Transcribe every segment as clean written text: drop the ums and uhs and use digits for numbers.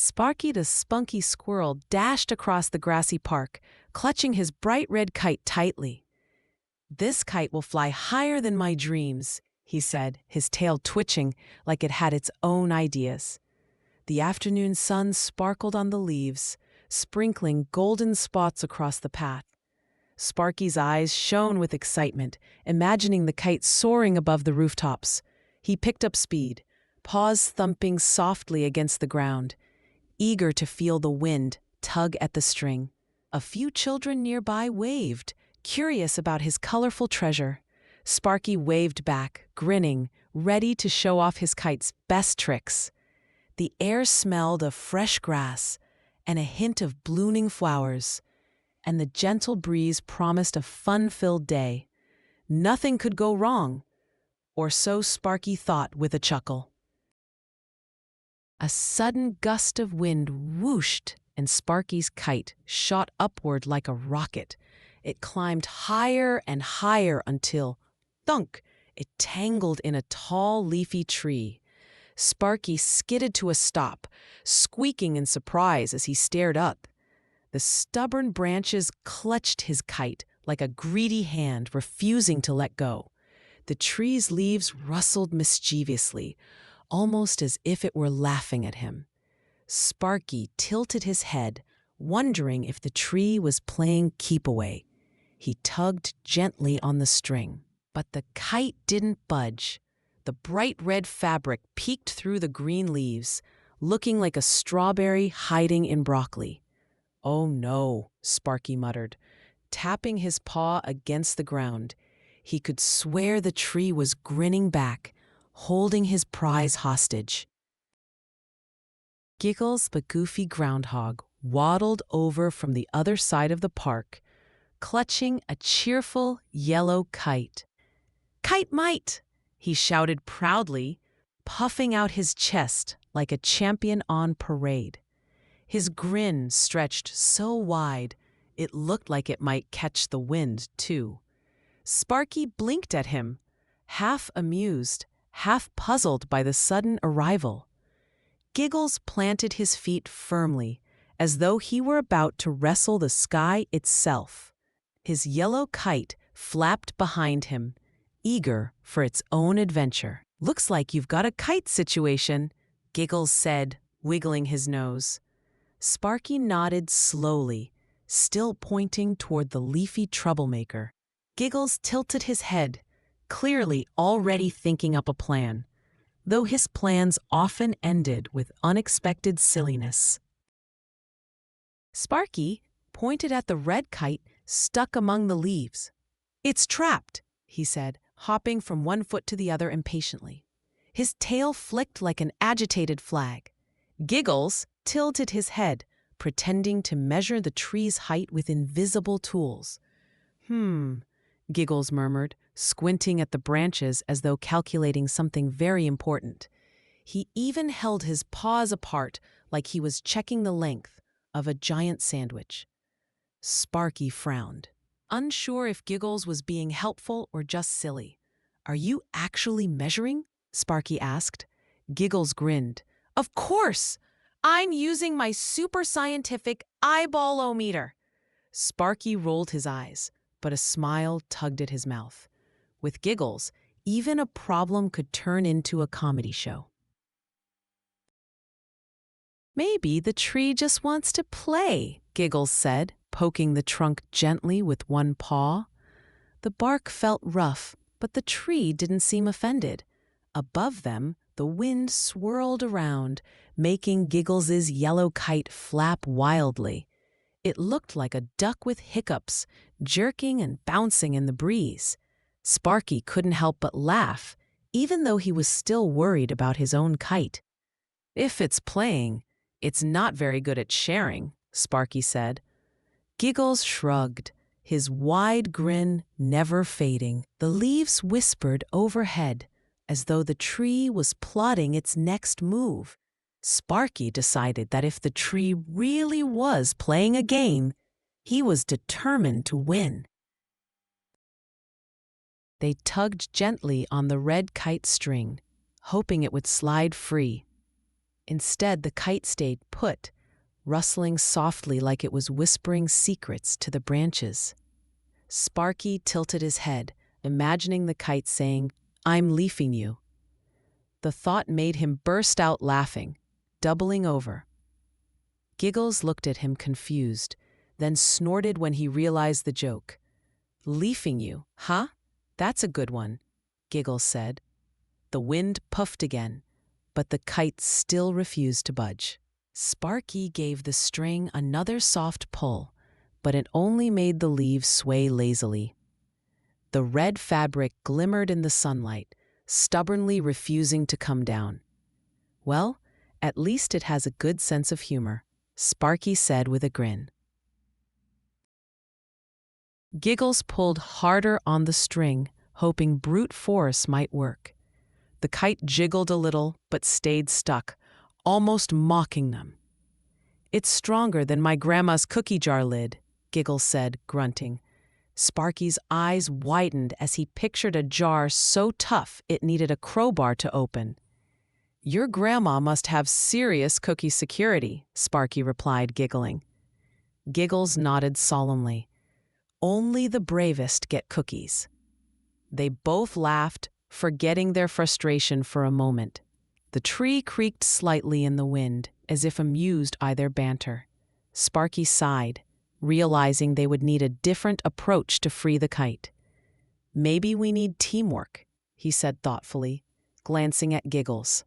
Sparky the spunky squirrel dashed across the grassy park, clutching his bright red kite tightly. "This kite will fly higher than my dreams," he said, his tail twitching like it had its own ideas. The afternoon sun sparkled on the leaves, sprinkling golden spots across the path. Sparky's eyes shone with excitement, imagining the kite soaring above the rooftops. He picked up speed, paws thumping softly against the ground, eager to feel the wind tug at the string. A few children nearby waved, curious about his colorful treasure. Sparky waved back, grinning, ready to show off his kite's best tricks. The air smelled of fresh grass and a hint of blooming flowers, and the gentle breeze promised a fun-filled day. Nothing could go wrong, or so Sparky thought with a chuckle. A sudden gust of wind whooshed, and Sparky's kite shot upward like a rocket. It climbed higher and higher until, thunk, it tangled in a tall, leafy tree. Sparky skidded to a stop, squeaking in surprise as he stared up. The stubborn branches clutched his kite like a greedy hand refusing to let go. The tree's leaves rustled mischievously, almost as if it were laughing at him. Sparky tilted his head, wondering if the tree was playing keep-away. He tugged gently on the string, but the kite didn't budge. The bright red fabric peeked through the green leaves, looking like a strawberry hiding in broccoli. "Oh no," Sparky muttered, tapping his paw against the ground. He could swear the tree was grinning back, holding his prize hostage. Giggles, the goofy groundhog, waddled over from the other side of the park, clutching a cheerful yellow kite. "Kite-might!" he shouted proudly, puffing out his chest like a champion on parade. His grin stretched so wide, it looked like it might catch the wind, too. Sparky blinked at him, half amused, half puzzled by the sudden arrival. Giggles planted his feet firmly, as though he were about to wrestle the sky itself. His yellow kite flapped behind him, eager for its own adventure. "Looks like you've got a kite situation," Giggles said, wiggling his nose. Sparky nodded slowly, still pointing toward the leafy troublemaker. Giggles tilted his head, clearly already thinking up a plan, though his plans often ended with unexpected silliness. Sparky pointed at the red kite stuck among the leaves. "It's trapped," he said, hopping from one foot to the other impatiently. His tail flicked like an agitated flag. Giggles tilted his head, pretending to measure the tree's height with invisible tools. Giggles murmured, squinting at the branches as though calculating something very important. He even held his paws apart like he was checking the length of a giant sandwich. Sparky frowned, unsure if Giggles was being helpful or just silly. "Are you actually measuring?" Sparky asked. Giggles grinned. "Of course! I'm using my super scientific eyeball-o-meter." Sparky rolled his eyes, but a smile tugged at his mouth. With Giggles, even a problem could turn into a comedy show. "Maybe the tree just wants to play," Giggles said, poking the trunk gently with one paw. The bark felt rough, but the tree didn't seem offended. Above them, the wind swirled around, making Giggles's yellow kite flap wildly. It looked like a duck with hiccups, jerking and bouncing in the breeze. Sparky couldn't help but laugh, even though he was still worried about his own kite. "If it's playing, it's not very good at sharing," Sparky said. Giggles shrugged, his wide grin never fading. The leaves whispered overhead, as though the tree was plotting its next move. Sparky decided that if the tree really was playing a game, he was determined to win. They tugged gently on the red kite string, hoping it would slide free. Instead, the kite stayed put, rustling softly like it was whispering secrets to the branches. Sparky tilted his head, imagining the kite saying, "I'm leafing you." The thought made him burst out laughing, doubling over. Giggles looked at him confused, then snorted when he realized the joke. "Leafing you, huh? That's a good one," Giggles said. The wind puffed again, but the kite still refused to budge. Sparky gave the string another soft pull, but it only made the leaves sway lazily. The red fabric glimmered in the sunlight, stubbornly refusing to come down. "Well, at least it has a good sense of humor," Sparky said with a grin. Giggles pulled harder on the string, hoping brute force might work. The kite jiggled a little, but stayed stuck, almost mocking them. "It's stronger than my grandma's cookie jar lid," Giggles said, grunting. Sparky's eyes widened as he pictured a jar so tough it needed a crowbar to open. "Your grandma must have serious cookie security," Sparky replied, giggling. Giggles nodded solemnly. "Only the bravest get cookies." They both laughed, forgetting their frustration for a moment. The tree creaked slightly in the wind, as if amused by their banter. Sparky sighed, realizing they would need a different approach to free the kite. "Maybe we need teamwork," he said thoughtfully, glancing at Giggles.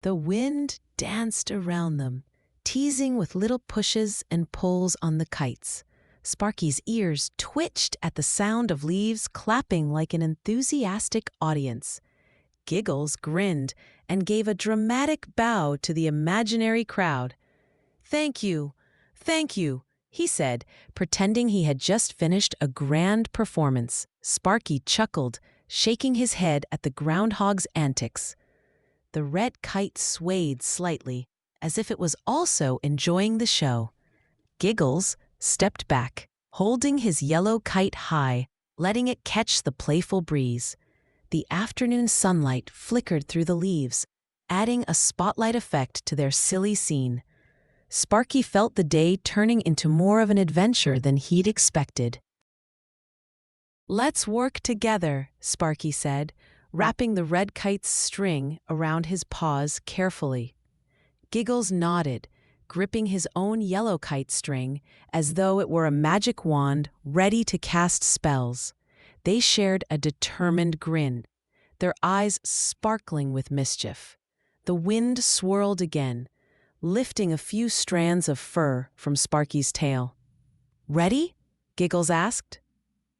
The wind danced around them, teasing with little pushes and pulls on the kites. Sparky's ears twitched at the sound of leaves clapping like an enthusiastic audience. Giggles grinned and gave a dramatic bow to the imaginary crowd. "Thank you, he said, pretending he had just finished a grand performance. Sparky chuckled, shaking his head at the groundhog's antics. The red kite swayed slightly, as if it was also enjoying the show. Giggles stepped back, holding his yellow kite high, letting it catch the playful breeze. The afternoon sunlight flickered through the leaves, adding a spotlight effect to their silly scene. Sparky felt the day turning into more of an adventure than he'd expected. "Let's work together," Sparky said, wrapping the red kite's string around his paws carefully. Giggles nodded, gripping his own yellow kite string as though it were a magic wand ready to cast spells. They shared a determined grin, their eyes sparkling with mischief. The wind swirled again, lifting a few strands of fur from Sparky's tail. "Ready?" Giggles asked.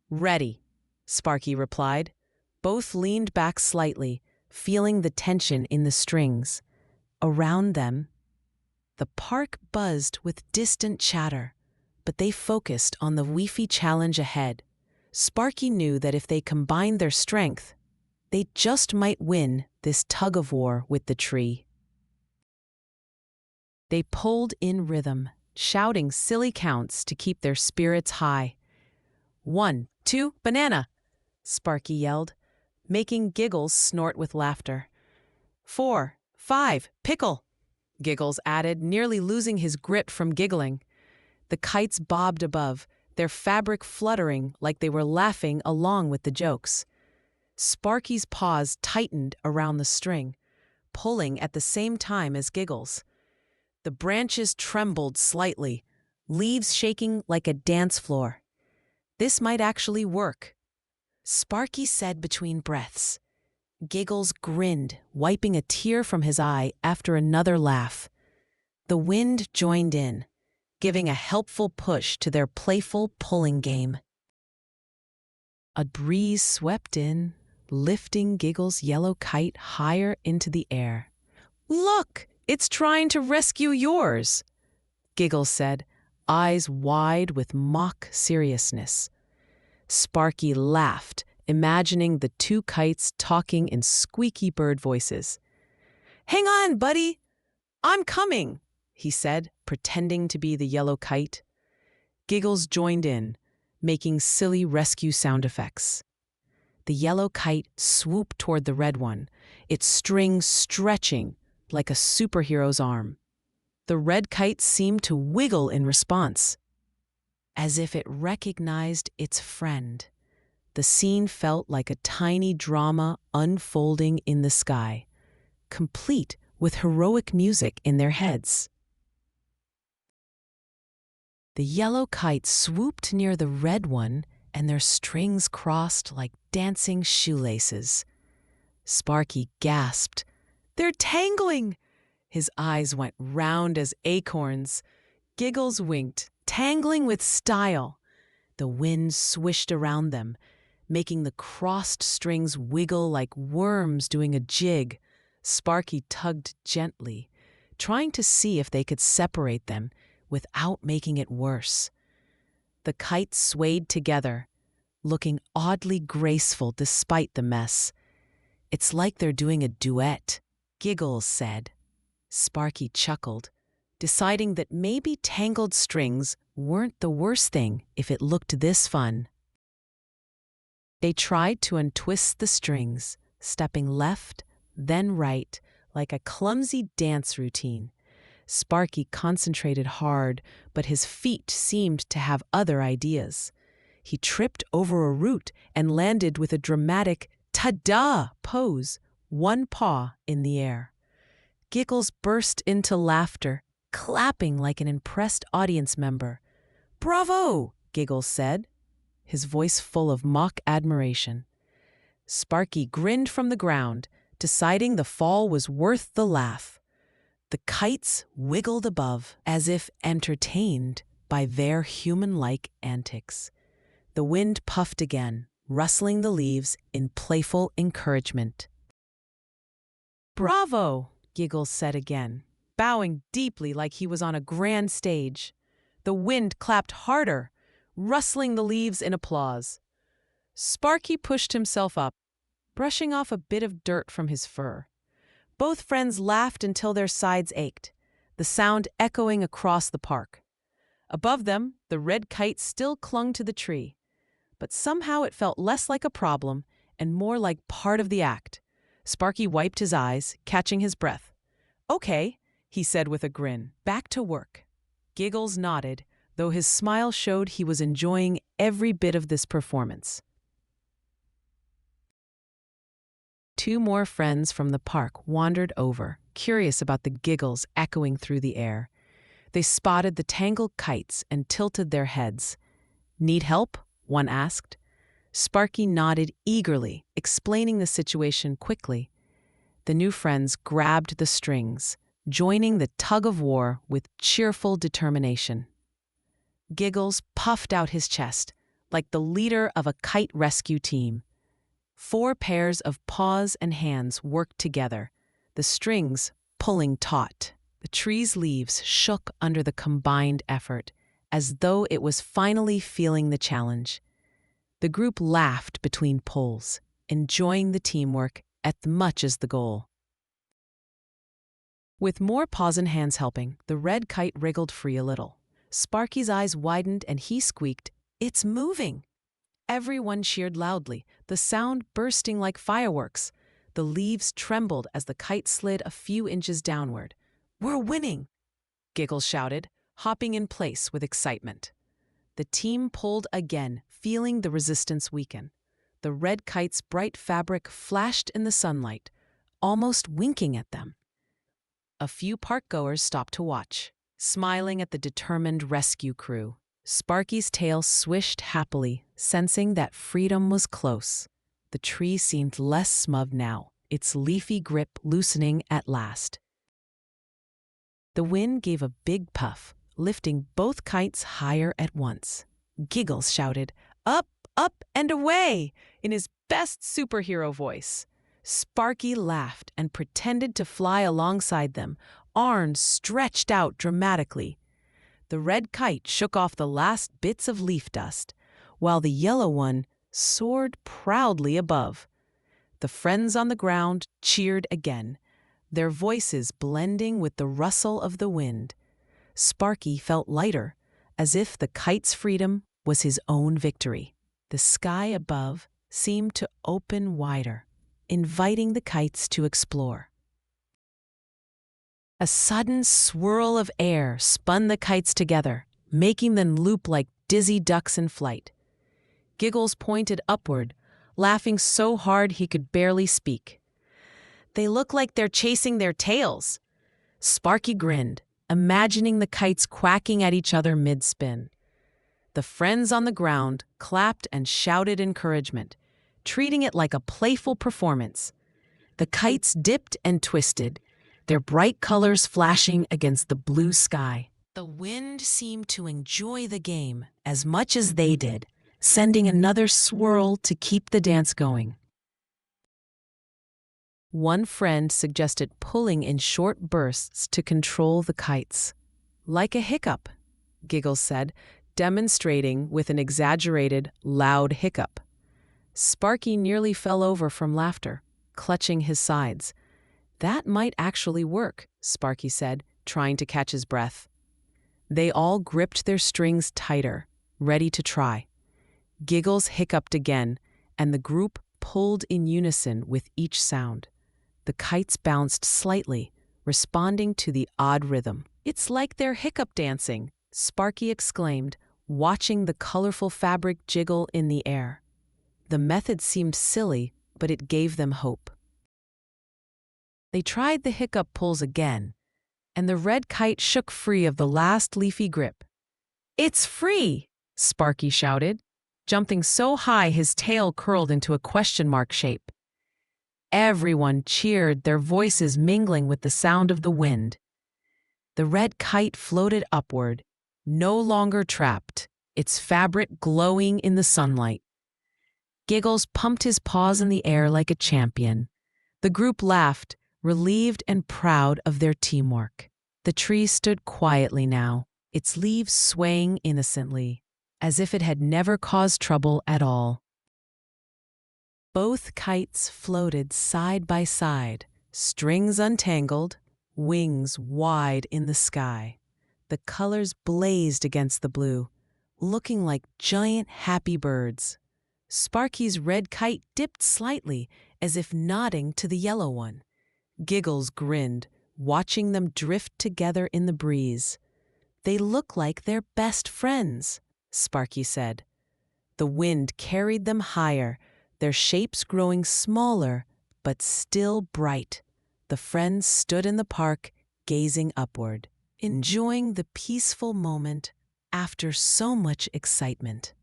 "Ready," Sparky replied. Both leaned back slightly, feeling the tension in the strings. Around them, the park buzzed with distant chatter, but they focused on the leafy challenge ahead. Sparky knew that if they combined their strength, they just might win this tug-of-war with the tree. They pulled in rhythm, shouting silly counts to keep their spirits high. 1, 2, banana, Sparky yelled, making Giggles snort with laughter. 4, 5, pickle, Giggles added, nearly losing his grip from giggling. The kites bobbed above, their fabric fluttering like they were laughing along with the jokes. Sparky's paws tightened around the string, pulling at the same time as Giggles. The branches trembled slightly, leaves shaking like a dance floor. This might actually work, Sparky said between breaths. Giggles grinned, wiping a tear from his eye after another laugh. The wind joined in, giving a helpful push to their playful pulling game. A breeze swept in, lifting Giggles' yellow kite higher into the air. "Look, it's trying to rescue yours," Giggles said, eyes wide with mock seriousness. Sparky laughed, imagining the two kites talking in squeaky bird voices. "Hang on, buddy! I'm coming," he said, pretending to be the yellow kite. Giggles joined in, making silly rescue sound effects. The yellow kite swooped toward the red one, its string stretching, like a superhero's arm. The red kite seemed to wiggle in response, as if it recognized its friend. The scene felt like a tiny drama unfolding in the sky, complete with heroic music in their heads. The yellow kite swooped near the red one, and their strings crossed like dancing shoelaces. Sparky gasped, "They're tangling!" His eyes went round as acorns. Giggles winked, tangling with style. The wind swished around them, making the crossed strings wiggle like worms doing a jig. Sparky tugged gently, trying to see if they could separate them without making it worse. The kites swayed together, looking oddly graceful despite the mess. "It's like they're doing a duet," Giggles said. Sparky chuckled, deciding that maybe tangled strings weren't the worst thing if it looked this fun. They tried to untwist the strings, stepping left, then right, like a clumsy dance routine. Sparky concentrated hard, but his feet seemed to have other ideas. He tripped over a root and landed with a dramatic ta-da pose, one paw in the air. Giggles burst into laughter, clapping like an impressed audience member. "Bravo!" Giggles said, his voice full of mock admiration. Sparky grinned from the ground, deciding the fall was worth the laugh. The kites wiggled above, as if entertained by their human-like antics. The wind puffed again, rustling the leaves in playful encouragement. "Bravo!" Giggles said again, bowing deeply like he was on a grand stage. The wind clapped harder, rustling the leaves in applause. Sparky pushed himself up, brushing off a bit of dirt from his fur. Both friends laughed until their sides ached, the sound echoing across the park. Above them, the red kite still clung to the tree, but somehow it felt less like a problem and more like part of the act. Sparky wiped his eyes, catching his breath. "Okay," he said with a grin, "back to work." Giggles nodded, though his smile showed he was enjoying every bit of this performance. Two more friends from the park wandered over, curious about the giggles echoing through the air. They spotted the tangled kites and tilted their heads. "Need help?" one asked. Sparky nodded eagerly, explaining the situation quickly. The new friends grabbed the strings, joining the tug-of-war with cheerful determination. Giggles puffed out his chest, like the leader of a kite rescue team. 4 pairs of paws and hands worked together, the strings pulling taut. The tree's leaves shook under the combined effort, as though it was finally feeling the challenge. The group laughed between pulls, enjoying the teamwork as much as the goal. With more paws and hands helping, the red kite wriggled free a little. Sparky's eyes widened and he squeaked, "It's moving!" Everyone cheered loudly, the sound bursting like fireworks. The leaves trembled as the kite slid a few inches downward. "We're winning!" Giggles shouted, hopping in place with excitement. The team pulled again, feeling the resistance weaken. The red kite's bright fabric flashed in the sunlight, almost winking at them. A few park-goers stopped to watch, smiling at the determined rescue crew. Sparky's tail swished happily, sensing that freedom was close. The tree seemed less smug now, its leafy grip loosening at last. The wind gave a big puff, lifting both kites higher at once. Giggles shouted, "Up, up, and away!" in his best superhero voice. Sparky laughed and pretended to fly alongside them, arms stretched out dramatically. The red kite shook off the last bits of leaf dust, while the yellow one soared proudly above. The friends on the ground cheered again, their voices blending with the rustle of the wind. Sparky felt lighter, as if the kite's freedom was his own victory. The sky above seemed to open wider, inviting the kites to explore. A sudden swirl of air spun the kites together, making them loop like dizzy ducks in flight. Giggles pointed upward, laughing so hard he could barely speak. "They look like they're chasing their tails." Sparky grinned, imagining the kites quacking at each other mid-spin. The friends on the ground clapped and shouted encouragement, treating it like a playful performance. The kites dipped and twisted, their bright colors flashing against the blue sky. The wind seemed to enjoy the game as much as they did, sending another swirl to keep the dance going. One friend suggested pulling in short bursts to control the kites. "Like a hiccup," Giggles said, demonstrating with an exaggerated, loud hiccup. Sparky nearly fell over from laughter, clutching his sides. "That might actually work," Sparky said, trying to catch his breath. They all gripped their strings tighter, ready to try. Giggles hiccuped again, and the group pulled in unison with each sound. The kites bounced slightly, responding to the odd rhythm. "It's like they're hiccup dancing," Sparky exclaimed, watching the colorful fabric jiggle in the air. The method seemed silly, but it gave them hope. They tried the hiccup pulls again, and the red kite shook free of the last leafy grip. "It's free!" Sparky shouted, jumping so high his tail curled into a question mark shape. Everyone cheered, their voices mingling with the sound of the wind. The red kite floated upward, no longer trapped, its fabric glowing in the sunlight. Giggles pumped his paws in the air like a champion. The group laughed, relieved and proud of their teamwork. The tree stood quietly now, its leaves swaying innocently, as if it had never caused trouble at all. Both kites floated side by side, strings untangled, wings wide in the sky. The colors blazed against the blue, looking like giant happy birds. Sparky's red kite dipped slightly, as if nodding to the yellow one. Giggles grinned, watching them drift together in the breeze. "They look like they're best friends," Sparky said. The wind carried them higher, their shapes growing smaller, but still bright. The friends stood in the park, gazing upward, enjoying the peaceful moment after so much excitement.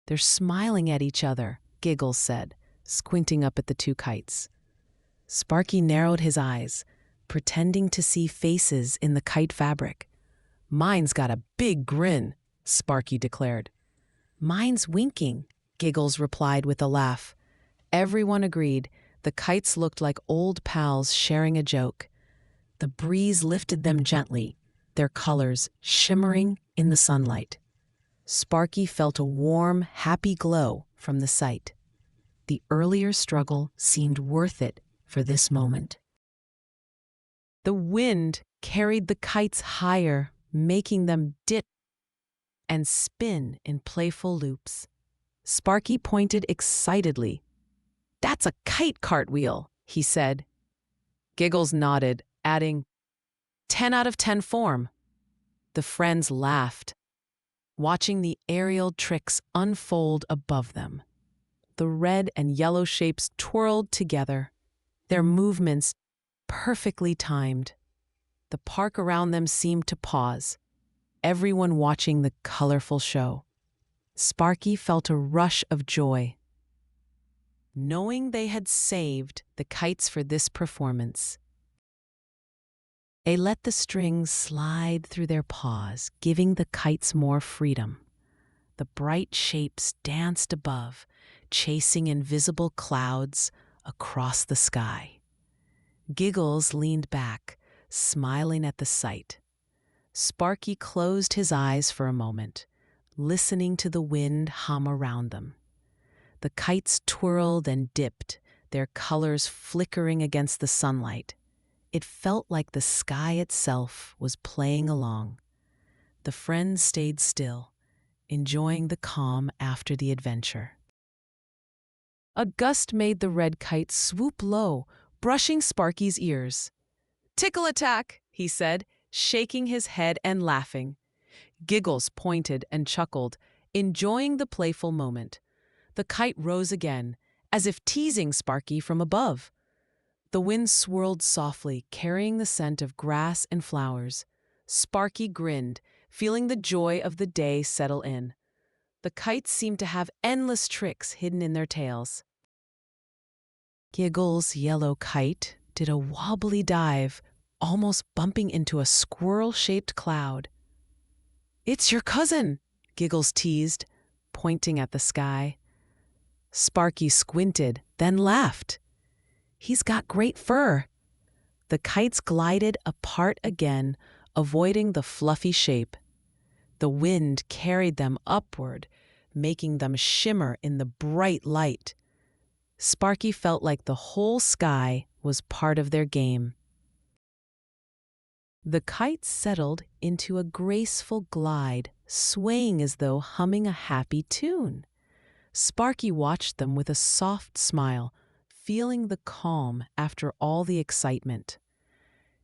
"They're smiling at each other," Giggles said, squinting up at the two kites. Sparky narrowed his eyes, pretending to see faces in the kite fabric. "Mine's got a big grin," Sparky declared. "Mine's winking," Giggles replied with a laugh. Everyone agreed. The kites looked like old pals sharing a joke. The breeze lifted them gently, their colors shimmering in the sunlight. Sparky felt a warm, happy glow from the sight. The earlier struggle seemed worth it for this moment. The wind carried the kites higher, making them dip and spin in playful loops. Sparky pointed excitedly. "That's a kite cartwheel," he said. Giggles nodded, adding, 10 out of 10 form." The friends laughed, watching the aerial tricks unfold above them. The red and yellow shapes twirled together, their movements perfectly timed. The park around them seemed to pause, everyone watching the colorful show. Sparky felt a rush of joy, knowing they had saved the kites for this performance. They let the strings slide through their paws, giving the kites more freedom. The bright shapes danced above, chasing invisible clouds across the sky. Giggles leaned back, smiling at the sight. Sparky closed his eyes for a moment, listening to the wind hum around them. The kites twirled and dipped, their colors flickering against the sunlight. It felt like the sky itself was playing along. The friends stayed still, enjoying the calm after the adventure. A gust made the red kite swoop low, brushing Sparky's ears. Tickle attack, he said, shaking his head and laughing. Giggles pointed and chuckled, enjoying the playful moment. The kite rose again, as if teasing Sparky from above. The wind swirled softly, carrying the scent of grass and flowers. Sparky grinned, feeling the joy of the day settle in. The kites seemed to have endless tricks hidden in their tails. Giggles' yellow kite did a wobbly dive, almost bumping into a squirrel-shaped cloud. "It's your cousin," Giggles teased, pointing at the sky. Sparky squinted, then laughed. "He's got great fur." The kites glided apart again, avoiding the fluffy shape. The wind carried them upward, making them shimmer in the bright light. Sparky felt like the whole sky was part of their game. The kites settled into a graceful glide, swaying as though humming a happy tune. Sparky watched them with a soft smile, feeling the calm after all the excitement.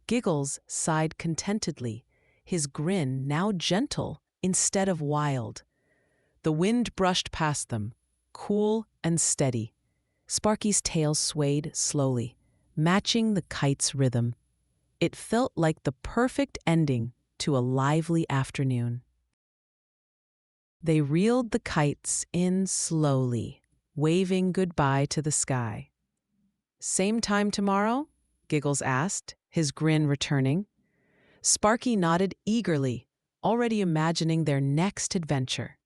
Giggles sighed contentedly, his grin now gentle instead of wild. The wind brushed past them, cool and steady. Sparky's tail swayed slowly, matching the kite's rhythm. It felt like the perfect ending to a lively afternoon. They reeled the kites in slowly, waving goodbye to the sky. "Same time tomorrow?" Giggles asked, his grin returning. Sparky nodded eagerly, already imagining their next adventure.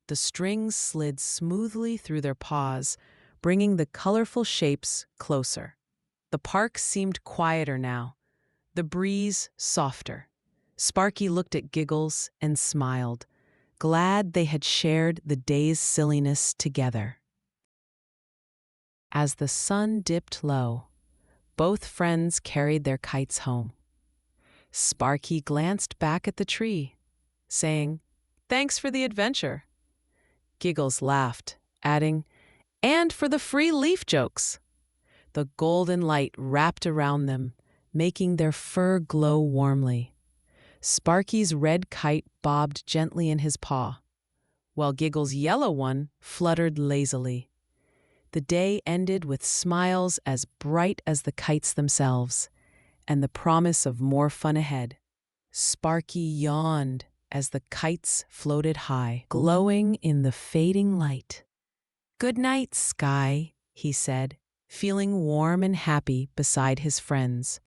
The strings slid smoothly through their paws, bringing the colorful shapes closer. The park seemed quieter now, the breeze softer. Sparky looked at Giggles and smiled, glad they had shared the day's silliness together. As the sun dipped low, both friends carried their kites home. Sparky glanced back at the tree, saying, "Thanks for the adventure." Giggles laughed, adding, "And for the free leaf jokes." The golden light wrapped around them, making their fur glow warmly. Sparky's red kite bobbed gently in his paw, while Giggles' yellow one fluttered lazily. The day ended with smiles as bright as the kites themselves, and the promise of more fun ahead. Sparky yawned as the kites floated high, glowing in the fading light. "Good night, sky," he said, feeling warm and happy beside his friends.